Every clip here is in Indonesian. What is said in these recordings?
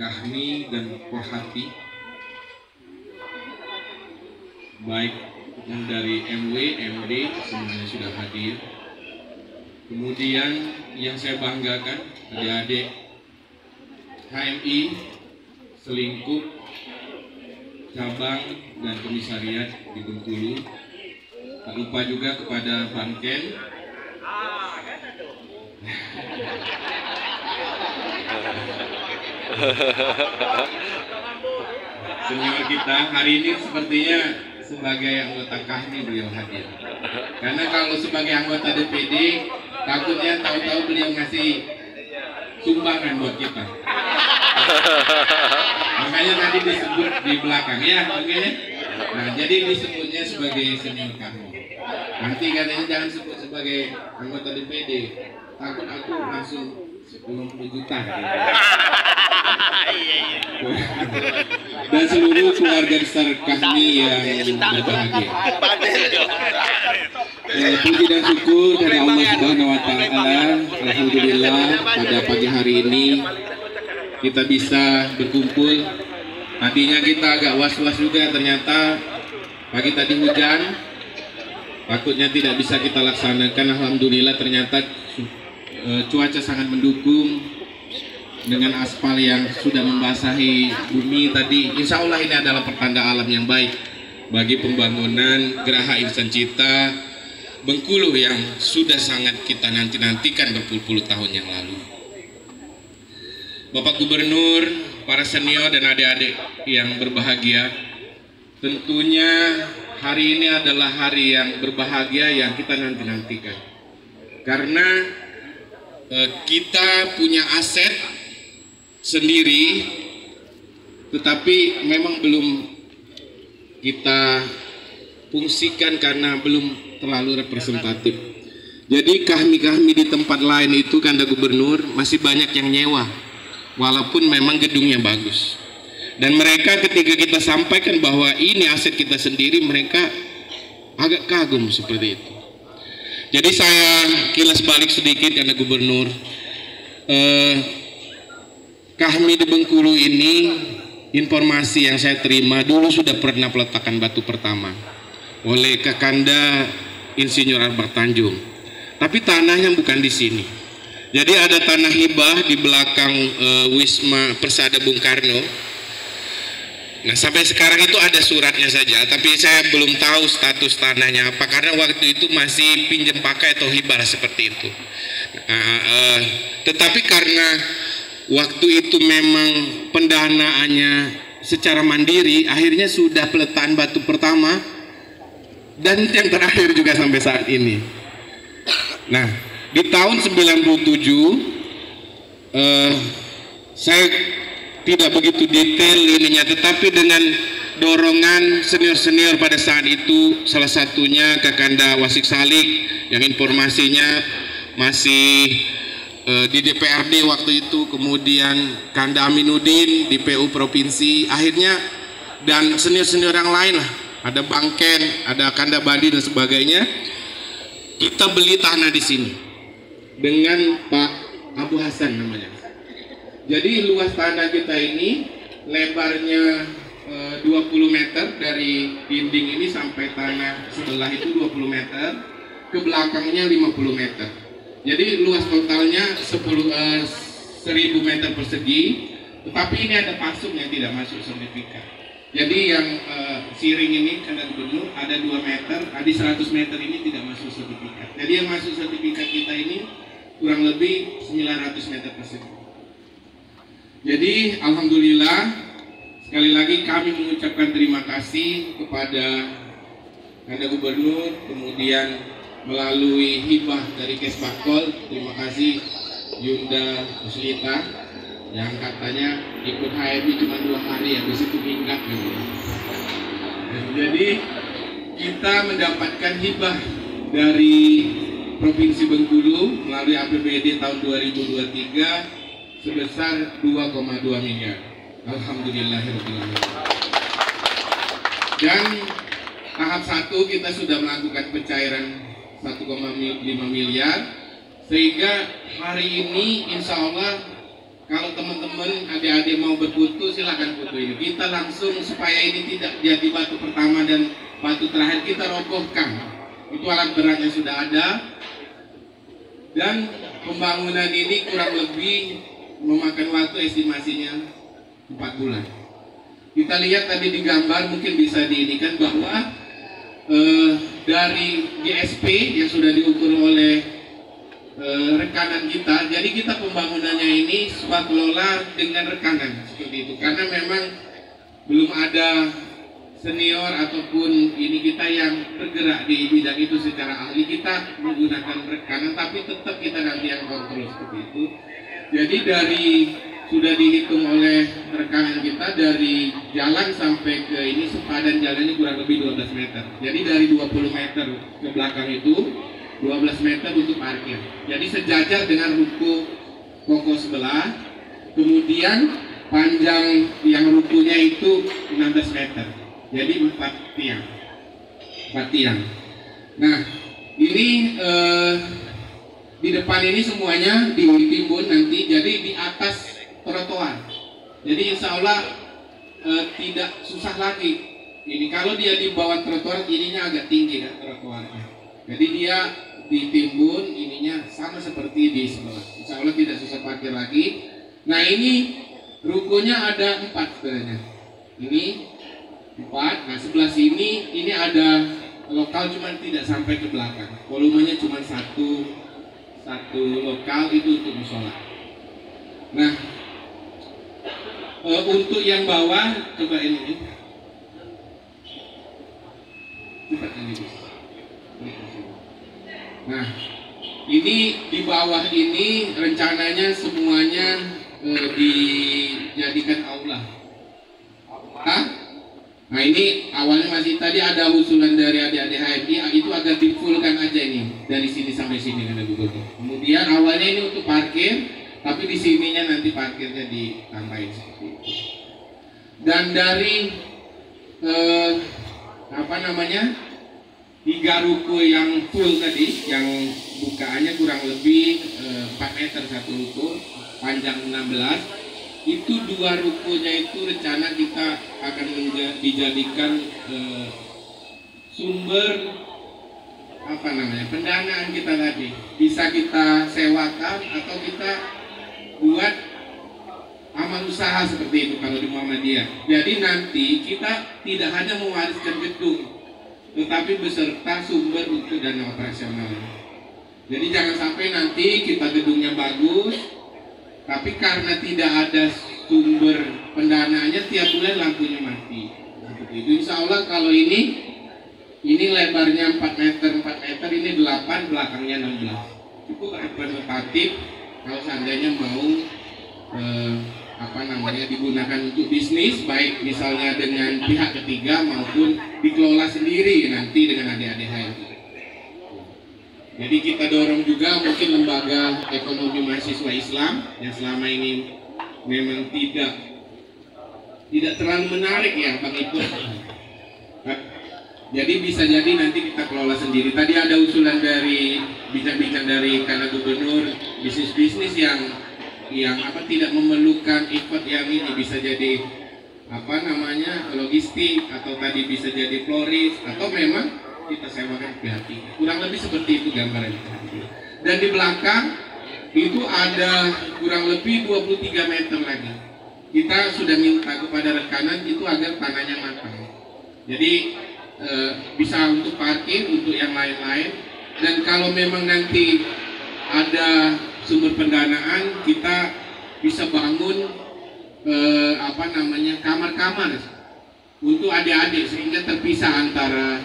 Kahmi dan Pohati, baik yang dari MW, MD semuanya sudah hadir. Kemudian yang saya banggakan adik-adik HMI Selingkuh cabang dan komisariat di Bengkulu. Tak lupa juga kepada Bangken, senior kita hari ini sepertinya sebagai anggota Kahmi beliau hadir. Karena kalau sebagai anggota DPD takutnya tahu-tahu beliau ngasih sumbangan buat kita. Makanya tadi disebut di belakang ya, oke? Nah, jadi disebutnya sebagai senior Kahmi. Nanti katanya jangan sebut sebagai anggota DPD, takut aku langsung 10 juta. Dan seluruh keluarga besar Kahmi yang berbahagia. Puji dan syukur dari Allah Subhanahu wa Ta'ala. Alhamdulillah pada pagi hari ini kita bisa berkumpul. Tadinya kita agak was-was juga, ternyata pagi tadi hujan, takutnya tidak bisa kita laksanakan. Alhamdulillah ternyata cuaca sangat mendukung dengan aspal yang sudah membasahi bumi tadi. Insya Allah ini adalah pertanda alam yang baik bagi pembangunan Geraha Insan Cita Bengkulu yang sudah sangat kita nanti-nantikan berpuluh-puluh tahun yang lalu. Bapak Gubernur, para senior dan adik-adik yang berbahagia, tentunya hari ini adalah hari yang berbahagia yang kita nanti-nantikan. Karena kita punya aset sendiri, tetapi memang belum kita fungsikan karena belum terlalu representatif. Jadi Kahmi-Kahmi di tempat lain itu Kanda Gubernur masih banyak yang nyewa, walaupun memang gedungnya bagus. Dan mereka ketika kita sampaikan bahwa ini aset kita sendiri, mereka agak kagum seperti itu. Jadi saya kilas balik sedikit Kanda Gubernur. Kahmi di Bengkulu ini, informasi yang saya terima dulu sudah pernah peletakan batu pertama oleh Kakanda Insinyur Albert Tanjung, tapi tanahnya bukan di sini. Jadi ada tanah hibah di belakang Wisma Persada Bung Karno. Nah sampai sekarang itu ada suratnya saja, tapi saya belum tahu status tanahnya apa karena waktu itu masih pinjam pakai atau hibah seperti itu. Tetapi karena waktu itu memang pendanaannya secara mandiri, akhirnya sudah peletaan batu pertama dan yang terakhir juga sampai saat ini. Nah, di tahun 97 saya tidak begitu detail ininya, tetapi dengan dorongan senior-senior pada saat itu, salah satunya Kakanda Wasik Salik yang informasinya masih di DPRD waktu itu, kemudian Kanda Aminuddin di PU Provinsi, akhirnya dan senior-senior yang lain lah, ada Bangken, ada Kanda Bandi dan sebagainya, kita beli tanah di sini dengan Pak Abu Hasan namanya. Jadi luas tanah kita ini lebarnya 20 meter dari dinding ini sampai tanah sebelah itu 20 meter, ke belakangnya 50 meter. Jadi luas totalnya 1000 meter persegi, tetapi ini ada pasung yang tidak masuk sertifikat. Jadi yang siring ini Kanda Gubernur ada 2 meter, di 100 meter ini tidak masuk sertifikat. Jadi yang masuk sertifikat kita ini kurang lebih 900 meter persegi. Jadi alhamdulillah sekali lagi kami mengucapkan terima kasih kepada Kanda Gubernur, kemudian melalui hibah dari Kesbakol, terima kasih Yunda Muslita yang katanya ikut HMI cuma 2 hari, habis itu minggat gitu. Jadi kita mendapatkan hibah dari Provinsi Bengkulu melalui APBD tahun 2023 sebesar 2,2 miliar. Alhamdulillahirrahmanirrahim. Dan tahap 1 kita sudah melakukan pencairan 1,5 miliar, sehingga hari ini insya Allah kalau teman-teman adik-adik mau berfoto silakan foto ini. Kita langsung supaya ini tidak jadi batu pertama dan batu terakhir, kita robohkan. Itu alat beratnya sudah ada. Dan pembangunan ini kurang lebih memakan waktu estimasinya 4 bulan. Kita lihat tadi di gambar, mungkin bisa diinikan bahwa dari GSP yang sudah diukur oleh rekanan kita, jadi kita pembangunannya ini swakelola dengan rekanan seperti itu, karena memang belum ada senior ataupun ini kita yang bergerak di bidang itu secara ahli. Kita menggunakan rekanan, tapi tetap kita nanti yang kontrol seperti itu. Jadi dari sudah dihitung oleh rekanan kita, dari jalan sampai ke ini sepadan jalannya kurang lebih 12 meter. Jadi dari 20 meter ke belakang itu 12 meter untuk parkir. Jadi sejajar dengan ruko koko sebelah. Kemudian panjang yang rukunya itu 16 meter. Jadi 4 tiang. 4 tiang. Nah, ini di depan ini semuanya ditimbun nanti, jadi di atas trotoar. Jadi insya Allah tidak susah lagi. Ini kalau dia di bawah trotoar, ininya agak tinggi kan trotoarnya. Jadi dia ditimbun ininya sama seperti di sebelah. Insya Allah tidak susah parkir lagi. Nah ini rukonya ada 4 sebenarnya. Ini 4. Nah sebelah sini ini ada lokal, cuman tidak sampai ke belakang. Volumenya cuma satu lokal, itu untuk musola. Nah untuk yang bawah coba ini. Cepat ini. Nah, ini di bawah ini rencananya semuanya dijadikan aula. Nah ini awalnya masih tadi ada usulan dari adik-adik HMI, itu agar difulkan aja ini dari sini sampai sini kan gubernur. Kemudian awalnya ini untuk parkir, tapi di sininya nanti parkirnya ditambahin seperti itu. Dan dari 3 ruko yang full tadi, yang bukaannya kurang lebih 4 meter satu ruko, panjang 16, itu 2 rukonya itu rencana kita akan dijadikan sumber pendanaan kita tadi. Bisa kita sewakan atau kita buat amal usaha seperti itu kalau di Muhammadiyah. Jadi nanti kita tidak hanya mewariskan gedung, tetapi beserta sumber untuk dana operasional. Jadi jangan sampai nanti kita gedungnya bagus, tapi karena tidak ada sumber pendanaannya tiap bulan lampunya mati. Seperti itu. Insya Allah kalau ini lebarnya 4 meter, ini 8, belakangnya 16. Cukup representatif kalau seandainya mau digunakan untuk bisnis, baik misalnya dengan pihak ketiga maupun dikelola sendiri nanti dengan adik-adik HMI. Jadi kita dorong juga mungkin lembaga ekonomi mahasiswa Islam yang selama ini memang tidak terlalu menarik ya Bang Ipul. Jadi bisa jadi nanti kita kelola sendiri. Tadi ada usulan dari bincang-bincang dari Kana Gubernur, bisnis-bisnis yang tidak memerlukan effort yang ini, bisa jadi logistik, atau tadi bisa jadi floris, atau memang kita sewakan pihak ketiga. Kurang lebih seperti itu gambarannya. Dan di belakang itu ada kurang lebih 23 meter lagi. Kita sudah minta kepada rekanan itu agar tanahnya matang. Jadi bisa untuk parkir, untuk yang lain-lain. Dan kalau memang nanti ada sumber pendanaan, kita bisa bangun kamar-kamar untuk adik-adik sehingga terpisah antara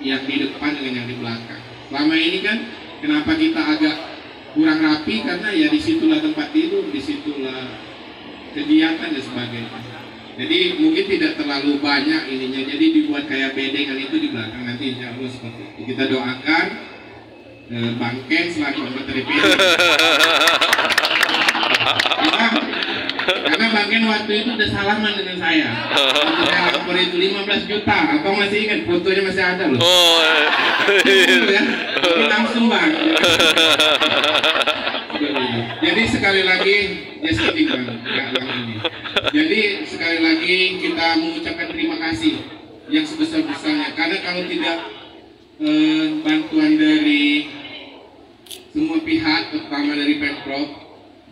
yang di depan dengan yang di belakang. Selama ini kan kenapa kita agak kurang rapi, karena ya disitulah tempat tidur, disitulah kegiatan dan sebagainya. Jadi mungkin tidak terlalu banyak ininya, jadi dibuat kayak bedengan itu di belakang nanti insya Allah seperti itu. Kita doakan Bang Ken selaku anggota DPD. Karena Bang Ken waktu itu udah salaman dengan saya. Waktu saya lapor itu 15 juta. Abang masih ingat fotonya masih ada loh. Oh. Ya. Langsung Bang. Jadi sekali lagi, jadi sekali lagi kita mengucapkan terima kasih yang sebesar-besarnya, karena kalau tidak bantuan dari semua pihak, terutama dari Pemprov,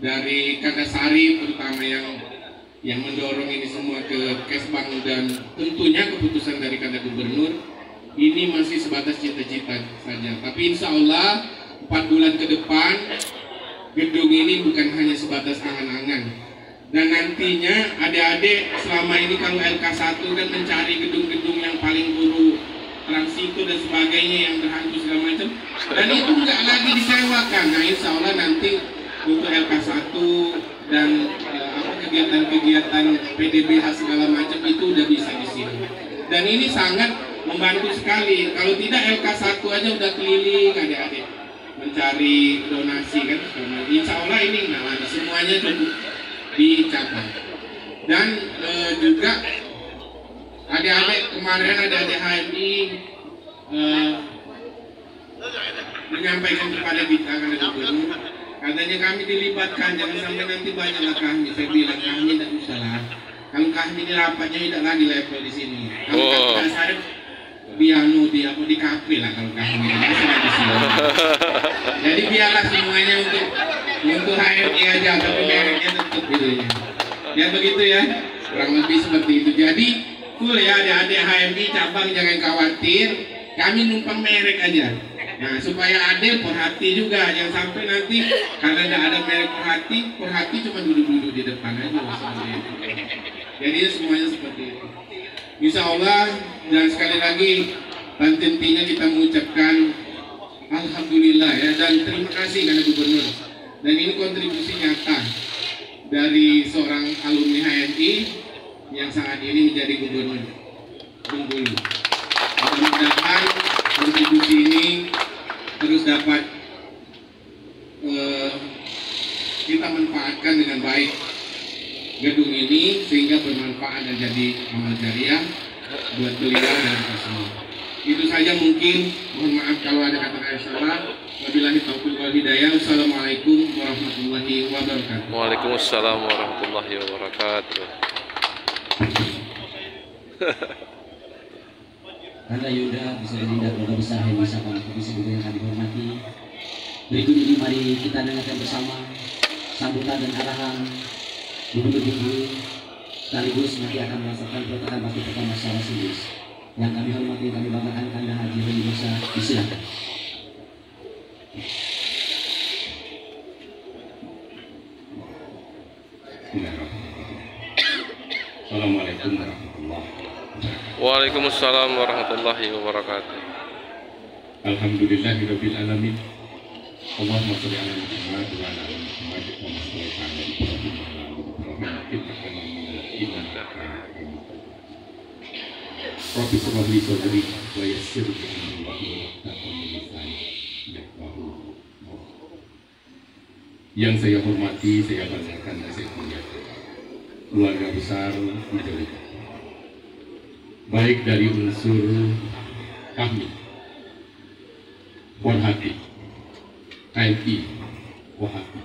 dari Kadasari terutama yang mendorong ini semua ke Kesbang, dan tentunya keputusan dari Kada Gubernur, ini masih sebatas cita-cita saja. Tapi insya Allah 4 bulan ke depan gedung ini bukan hanya sebatas angan-angan. Dan nantinya adik-adik selama ini kalau LK1 kan mencari gedung-gedung yang paling buruk, transito dan sebagainya yang berhantu segala macam, dan itu nggak lagi disewakan. Nah insya Allah nanti untuk LK1 dan kegiatan-kegiatan PDBH segala macam itu udah bisa di sini. Dan ini sangat membantu sekali. Kalau tidak LK1 aja udah keliling adik-adik mencari donasi kan. Insya Allah ini semuanya cukup dicapai. Dan juga adik-adik kemarin adik-adik HMI menyampaikan kepada kita karena Gubernur, katanya kami dilibatkan, jangan sampai nanti banyaklah kami. Saya bilang kami tidak usah lah. Kalau kami ini rapatnya tidak lagi level di sini. Kalau kami saya piano di kafe lah kalau kami ini di sini. Jadi biarlah semuanya untuk HMI aja, tapi mereknya tetap gitu ya. Ya begitu ya, kurang lebih seperti itu. Jadi full ya adik-adik HMI cabang, jangan khawatir, kami numpang merek aja. Nah supaya adil, perhati juga, jangan sampai nanti karena tidak ada merek perhati cuma duduk-duduk di depan aja. Jadi semuanya seperti itu. Insya Allah, dan sekali lagi tentunya kita mengucapkan Alhamdulillah ya, dan terima kasih karena Gubernur. Dan ini kontribusi nyata dari seorang alumni HMI yang saat ini menjadi Gubernur Bengkulu. Mudah-mudahan kontribusi ini terus dapat kita manfaatkan dengan baik gedung ini sehingga bermanfaat dan jadi amal jariah buat beliau dan kita semua. Itu saja mungkin. Mohon maaf kalau ada kata-kata salah. Wabillahi taufiq wal hidayah. Wassalamualaikum warahmatullahi wabarakatuh. Waalaikumsalam warahmatullahi wabarakatuh. Karena Yuda bisa dilindak keluarga besar yang bisa juga yang kami hormati. Berikut ini mari kita dengarkan bersama sambutan dan arahan Gubernur Bengkulu, sekaligus nanti akan melaksanakan peletakan batu pertama secara simbiolis. Yang kami hormati, kami banggakan Kanda Haji Roni Musa, disilakan. Assalamualaikum warahmatullahi wabarakatuh. Waalaikumsalam warahmatullahi wabarakatuh. Alhamdulillahirabbil alamin. Allahumma shalli ala Muhammad wa ala ali Muhammad wa salli ala Ibrahim wa ala ali Ibrahim Rabbi shrah li sadri wa yassir li amri wahlul 'uqdatam min lisani yafqahu qawli. Yang saya hormati, saya banggakan dan saya muliakan keluarga besar Widodo, baik dari unsur kami Warhati, KMI Warhati,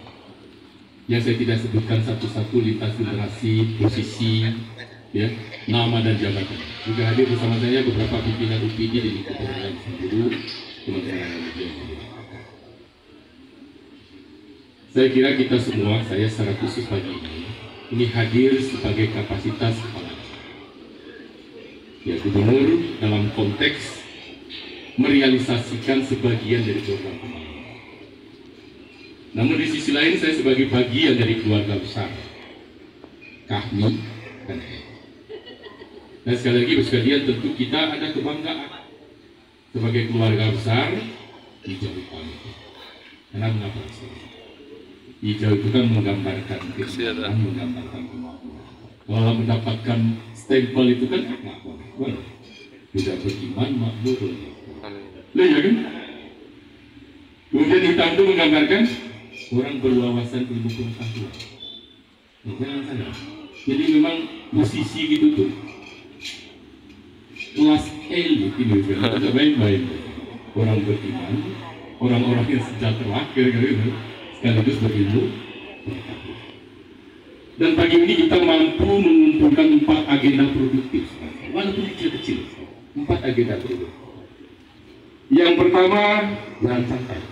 yang saya tidak sebutkan satu-satu lintas generasi, posisi, ya, nama dan jabatan. Juga hadir bersama saya beberapa pimpinan UPD di lingkup organisasi buruh Kementerian Agama. Saya kira kita semua, saya secara khusus pagi ini hadir sebagai kapasitas kepala, ya, Gubernur dalam konteks merealisasikan sebagian dari program pembangunan. Namun di sisi lain saya sebagai bagian dari keluarga besar kami dan Dan sekali lagi bersekalian, tentu kita ada kebanggaan sebagai keluarga besar hijau kami. Karena mengapa? Hijau itu kan menggambarkan kesiapan, menggambarkan kemampuan. Kalau mendapatkan stempel itu kan makmur, tidak beriman makmur. Lah ya kan? Kemudian hitam itu menggambarkan orang berwawasan ilmu pengetahuan. Jangan salah. Jadi memang posisi gitu tuh. Kelas elit ini kan, baik-baik. Orang beriman, orang-orang yang sejahtera, kira-kira gitu, sekaligus berilmu, Dan pagi ini kita mampu mengumpulkan 4 agenda produktif, walaupun kecil-kecil. 4 agenda produktif. Yang pertama, jangan santai.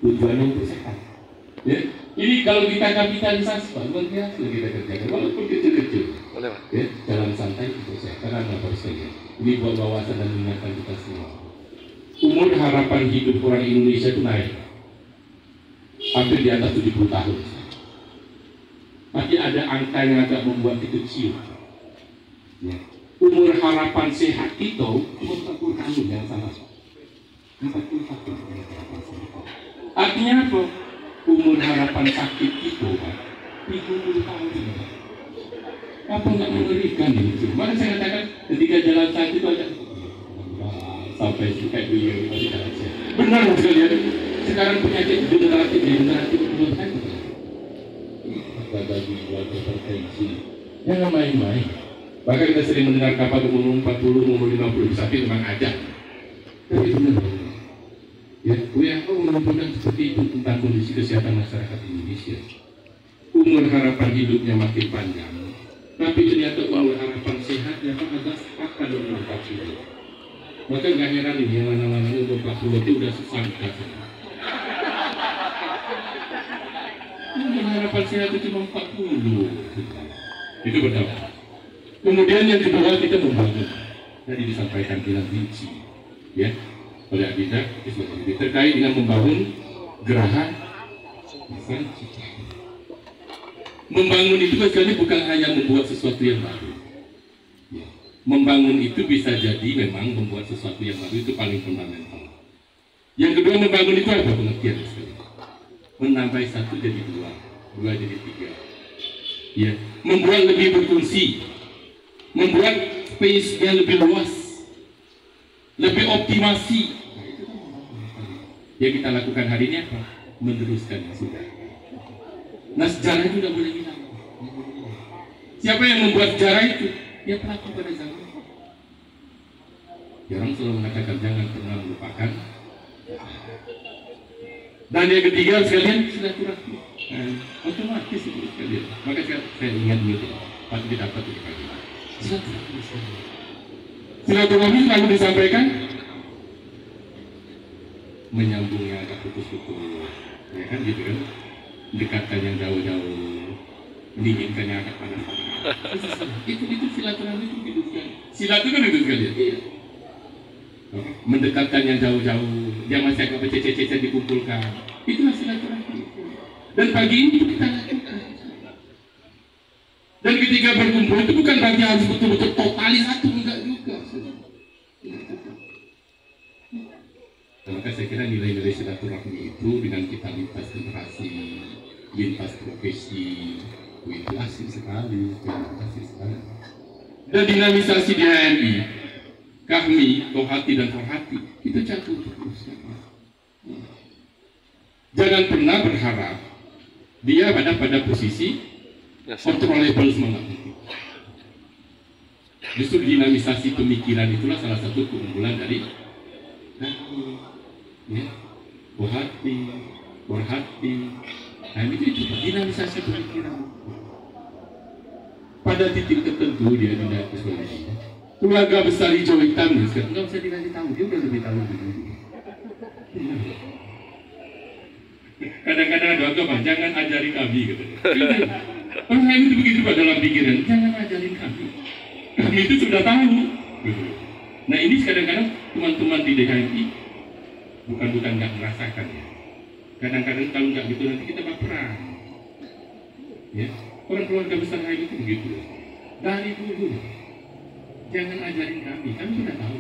Tujuannya untuk sehat. Ya, ini kalau kita kapitalisasi, Pak, luar biasa kita kerjakan, walaupun kecil-kecil. Ya, jalan santai untuk sehat. Karena apa sekalian? Ini buat wawasan dan mengingatkan kita semua. Umur harapan hidup orang Indonesia itu naik, hampir di atas 70 tahun. Tapi ada angka yang agak membuat kita ciut. Ya. Umur harapan sehat kita umur 40 tahun, yang salah. 40 tahun. Artinya apa? Umur harapan sakit kita 30 tahun. Apa nggak mengerikan itu? Maka saya katakan ketika jalan sakit itu ada sampai kayak beliau masih jalan sehat. Benar sekalian. Sekarang penyakit degeneratif belum kan? Bagi keluarga tertensi jangan main-main. Bahkan kita sering mendengar kapan umur 40, umur 50 tapi memang aja. Tapi benar ya, WHO menunjukkan seperti itu tentang kondisi kesehatan masyarakat Indonesia. Umur harapan hidupnya makin panjang, tapi ternyata umur harapan sehatnya agak sepakat dengan 40. Maka nggak heran ini yang mana-mana umur 40 itu udah sesangka. Harapan sehat itu cuma 40. Itu benar. Kemudian yang kedua kita membangun. Tadi disampaikan bilang rinci, ya, oleh Abida terkait dengan membangun geraha. Membangun itu biasanya bukan hanya membuat sesuatu yang baru. Ya. Membangun itu bisa jadi memang membuat sesuatu yang baru, itu paling fundamental. Yang kedua, membangun itu apa pengertian? Menambah 1 jadi 2, 2 jadi 3. Ya, membuat lebih berfungsi, membuat space-nya lebih luas, lebih optimasi. Yang kita lakukan hari ini apa? Meneruskan yang sudah. Nah, sejarah itu tidak boleh hilang. Siapa yang membuat sejarah itu? Ya pelaku pada zaman. Ya, orang selalu mengatakan jangan pernah melupakan. Dan yang ketiga sekalian silaturahmi. Otomatis itu sekalian. Maka saya ingat dulu, pasti didapat di pagi. Silaturahmi sekalian. Silaturahmi selalu disampaikan menyambungnya agak putus-putus, ya kan gitu kan? Dekatkan yang jauh-jauh, dinginkan yang agak panas-panas. Itu silaturahmi itu gitu sekalian. Silat itu kan itu sekalian. Iya. Mendekatkan yang jauh-jauh, yang masih agak becet-becet dikumpulkan. Itulah silaturahmi. Dan pagi ini kita lakukan. Dan ketika berkumpul itu bukan berarti harus betul-betul totalis satu, enggak juga. Maka saya kira nilai-nilai silaturahmi itu dengan kita lintas generasi, lintas profesi, itu asik sekali, Dan dinamisasi di HMI, kami, Tohati dan Forhati, kita jatuh terus. Jangan pernah berharap dia pada posisi controllable semangat. Justru dinamisasi pemikiran itulah salah satu keunggulan dari Tohati, Forhati. Nah, itu dinamisasi pemikiran. Pada titik tertentu dia tidak seperti keluarga besar hijau hitam, sekarang nggak usah dikasih tahu, dia udah lebih tahu dulu. Kadang-kadang ada agama, jangan ajari kami, gitu. Orang lain itu begitu Pak dalam pikiran, jangan ajarin kami. Kami itu sudah tahu. Nah ini kadang-kadang teman-teman di DHMI bukan nggak merasakan ya. Kadang-kadang kalau nggak gitu nanti kita baperan. Ya, orang keluarga besar HMI itu begitu. Dari dulu. Jangan ajarin kami sudah tahu.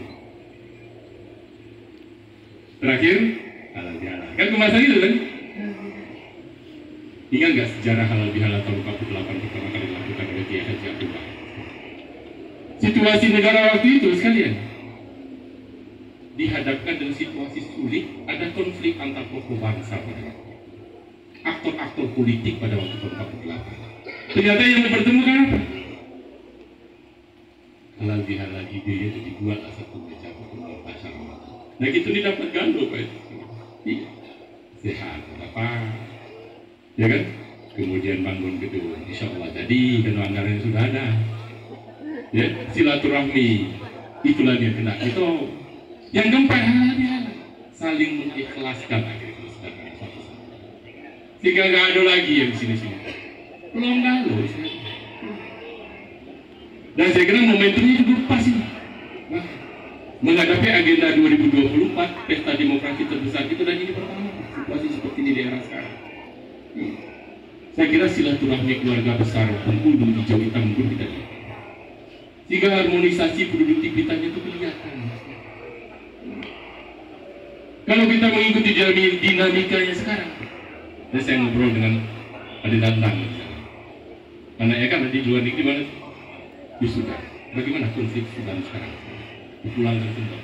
Terakhir, halal bihalal. Kan kemasan itu kan? Ingat nggak sejarah halal bihalal tahun 48 pertama kali dilakukan oleh Kiai Haji Abdullah? Situasi negara waktu itu sekalian dihadapkan dengan situasi sulit, ada konflik antar tokoh bangsa pada waktu itu. Aktor-aktor politik pada waktu tahun 48. Ternyata yang bertemu kan apa? Halal bihalal ide itu dibuat satu meja pertemuan masyarakat. Nah gitu didapat gando Pak itu. Iya. Sehat apa? Ya kan? kemudian bangun gedung, insya Allah jadi karena anggaran sudah ada. Ya, silaturahmi itulah yang kena. Itu yang keempat saling mengikhlaskan akhirnya sehingga nggak ada lagi yang sini-sini. Belum lalu. Dan saya kira momentumnya juga pas ini. Nah, menghadapi agenda 2024 pesta demokrasi terbesar itu dan ini pertama situasi seperti ini di era sekarang. Saya kira silaturahmi keluarga besar Bengkulu hijau hitam pun kita lihat. Sehingga harmonisasi produktivitasnya itu kelihatan. Kalau kita mengikuti dinamikanya sekarang, dan saya ngobrol dengan Adi Dandang, anaknya kan di luar negeri mana? Di Sudan. Bagaimana konflik Sudan sekarang? Pulang ke Sudan.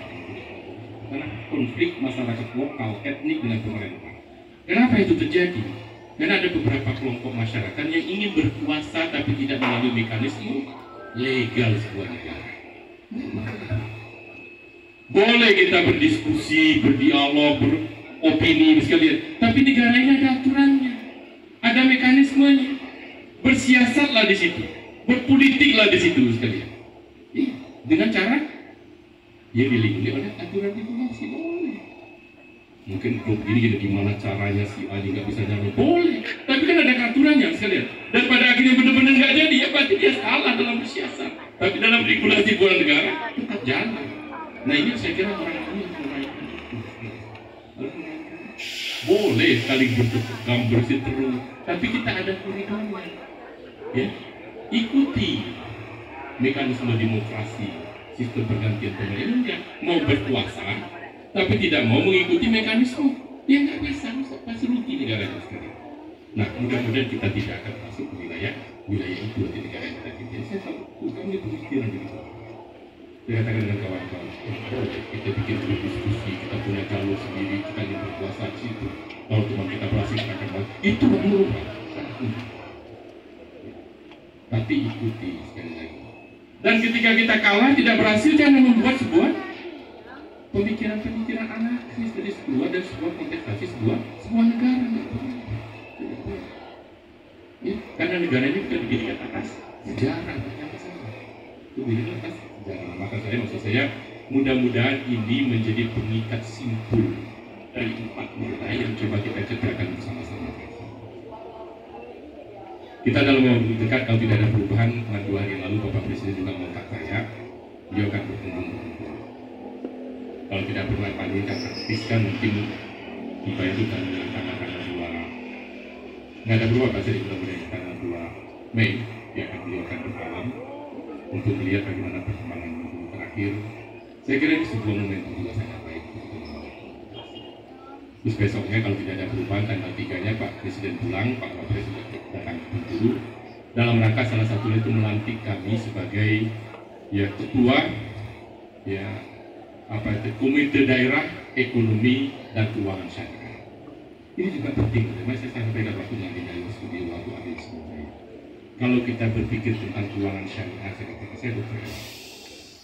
Karena konflik masyarakat lokal, etnik dengan pemerintah. Kenapa itu terjadi? Karena ada beberapa kelompok masyarakat yang ingin berkuasa tapi tidak melalui mekanisme legal sebuah negara. Boleh kita berdiskusi, berdialog, beropini sekalian, tapi negara ini ada aturannya, ada mekanismenya. Bersiasatlah di situ, berpolitiklah di situ sekalian. Dengan cara ya dilindungi oleh aturan diplomasi boleh. Mungkin grup ini jadi gimana caranya si A nggak bisa jalan, boleh. Tapi kan ada aturannya sekalian. Dan pada akhirnya benar-benar nggak jadi, ya berarti dia salah dalam bersiasat. Tapi dalam regulasi buah negara tetap jalan. Nah ini saya kira orang ini boleh saling bertegang berseteru, tapi kita ada koridornya. Ya, ikuti mekanisme demokrasi, sistem pergantian pemerintahan. Mau berkuasa, tapi tidak mau mengikuti mekanisme, ya nggak bisa, pasti rugi negara itu sendiri. Nah, mudah-mudahan kita tidak akan masuk ke wilayah itu di negara yang kita. Saya tahu, kami pemikiran begitu. Saya katakan dengan kawan-kawan, kita bikin diskusi, kita punya calon sendiri, kita ingin berkuasa di situ. Kalau teman kita berhasil, kita akan bahas. Itu berubah. Tapi ikuti sekali lagi. Dan ketika kita kalah, tidak berhasil, jangan membuat sebuah pemikiran-pemikiran anarkis dari sebuah kontestasi sebuah negara. Ya, karena negara ini bukan didirikan atas sejarah, itu didirikan atas sejarah. Maka maksud saya, mudah-mudahan ini menjadi pengikat simpul dari 4 nilai yang coba kita kerjakan bersama-sama. Kita dalam waktu dekat, kalau tidak ada perubahan, 2 hari lalu Bapak Presiden juga mengangkat saya, beliau akan berkunjung. Kalau tidak berlaku Pak Dwi akan aktifkan mungkin dibayarkan dengan tanggal 2. Nggak ada berubah pasti mudah-mudahan tanggal 2 Mei dia akan beliau akan berkalam untuk melihat bagaimana perkembangan minggu terakhir. Saya kira ini sebuah momentum juga sangat baik. Terus besoknya kalau tidak ada perubahan tanggal 3-nya Pak Presiden pulang, Pak Wapres juga datang ke Bengkulu dalam rangka salah satunya itu melantik kami sebagai ya ketua ya Komite Daerah Ekonomi dan Keuangan Syariah. Ini juga penting, karena saya sampaikan waktu yang di studi waktu ada semuanya. Kalau kita berpikir tentang keuangan syariah, saya katakan saya dokter.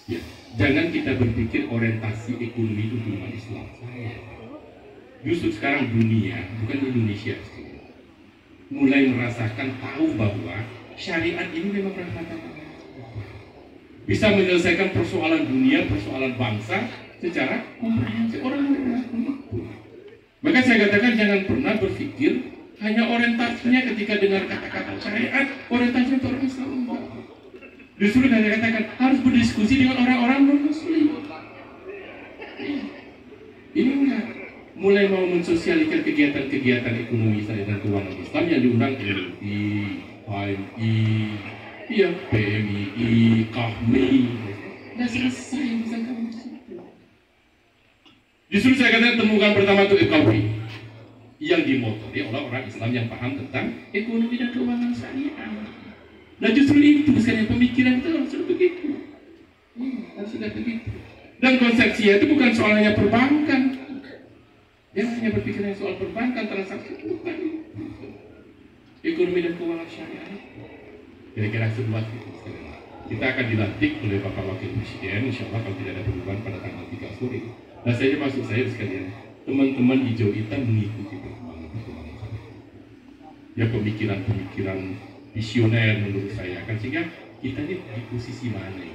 Ya, jangan kita berpikir orientasi ekonomi itu cuma Islam. Justru sekarang dunia, bukan Indonesia, mulai merasakan tahu bahwa syariat ini memang rahmatan Allah. Bisa menyelesaikan persoalan dunia, persoalan bangsa secara komprehensif. Orang-orang maka saya katakan jangan pernah berpikir hanya orientasinya ketika dengar kata-kata syariat, orientasinya itu orang Islam. Justru saya katakan harus berdiskusi dengan orang-orang non-Muslim. Ini enggak mulai mau mensosialisasikan kegiatan-kegiatan ekonomi dan keuangan Islam yang diundang LI, HMI, ya PMI, KAHMI, nggak selesai urusan kamu. Justru saya katakan temukan pertama itu EKWI yang dimotori oleh orang Islam yang paham tentang ekonomi dan keuangan syariah. Nah justru itu sekarang pemikiran itu harus begitu, harus sudah begitu. Dan konsepsinya itu bukan soalnya perbankan, jangan hanya berpikirnya soal perbankan transaksi, bukan ekonomi dan keuangan syariah. Kira-kira sebuah itu. Kita akan dilantik oleh Bapak Wakil Presiden, insya Allah kalau tidak ada perubahan pada tanggal 3 sore. Nah saya maksud saya sekalian, teman-teman hijau hitam mengikuti perkembangan. ya pemikiran-pemikiran visioner menurut saya kan, sehingga kita ini di posisi mana ini?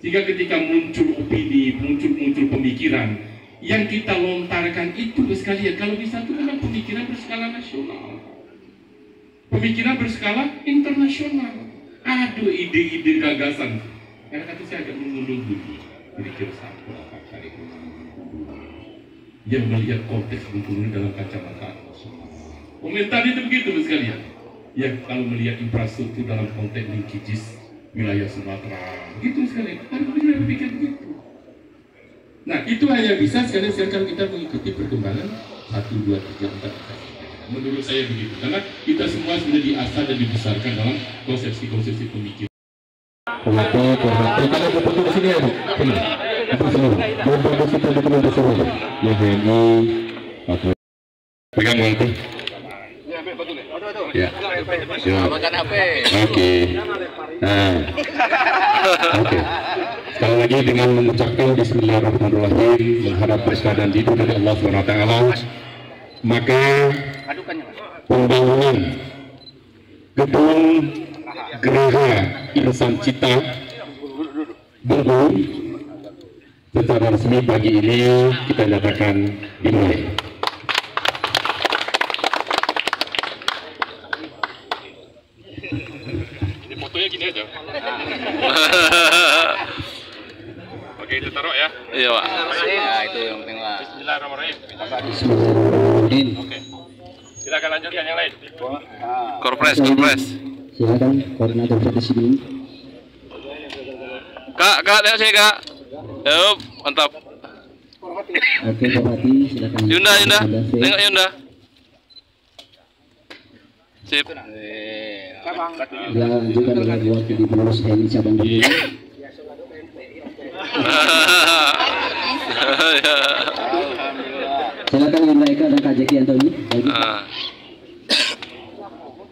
Sehingga ketika muncul opini, muncul pemikiran yang kita lontarkan itu sekalian, kalau bisa itu memang pemikiran berskala nasional, pemikiran berskala internasional. Aduh, ide-ide gagasan. Kadang-kadang saya agak menunggu kira-kira satu apakah ekonomi yang melihat konteks Bengkulu dalam kacamata nasional. Komentar itu begitu sekalian. Ya, kalau melihat infrastruktur dalam konteks linkages wilayah Sumatera, gitu sekalian. Harus berpikir begitu. Nah, itu hanya bisa sekalian kalau kita mengikuti perkembangan 1, 2, 3, 4. Menurut saya begitu. Karena kita semua sudah diasah dan dibesarkan dalam konsepsi-konsepsi pemikiran. Pegang nanti. Ya. Oke. Nah. Oke. Sekali lagi dengan mengucapkan Bismillahirrahmanirrahim, mengharap berkah dan ridho dari Allah SWT, maka pembangunan gedung Geraha Insan Cita Bengkulu secara resmi pagi ini kita nyatakan dimulai. Ini fotonya gini aja. Oke, itu taruh ya. Iya, Pak. Ya, itu yang penting lah. Bismillahirrahmanirrahim. Bismillahirrahmanirrahim. Oke. Kita akan lanjutkan yang lain. Korpres. Silakan koordinator petisi dulu. Kak, lihat sini, Kak. Yup, mantap. Oke, Pak Bupati, silakan. Yunda. Tengok Yunda. Sip. Dilanjutkan dengan waktu di pengurus HMI cabang Bengkulu. Silakan Yunda Eka dan Kak Jeki Antoni.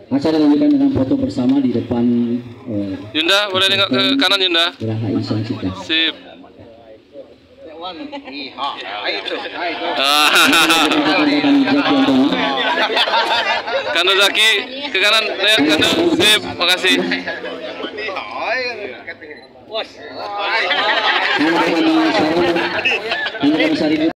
Acara dilanjutkan dengan foto bersama di depan Yunda, boleh tengok ke kanan Yunda. Geraha Insan Cita. Sip. Kando Zaki ke kanan, lihat Kando. Sip, makasih. Ini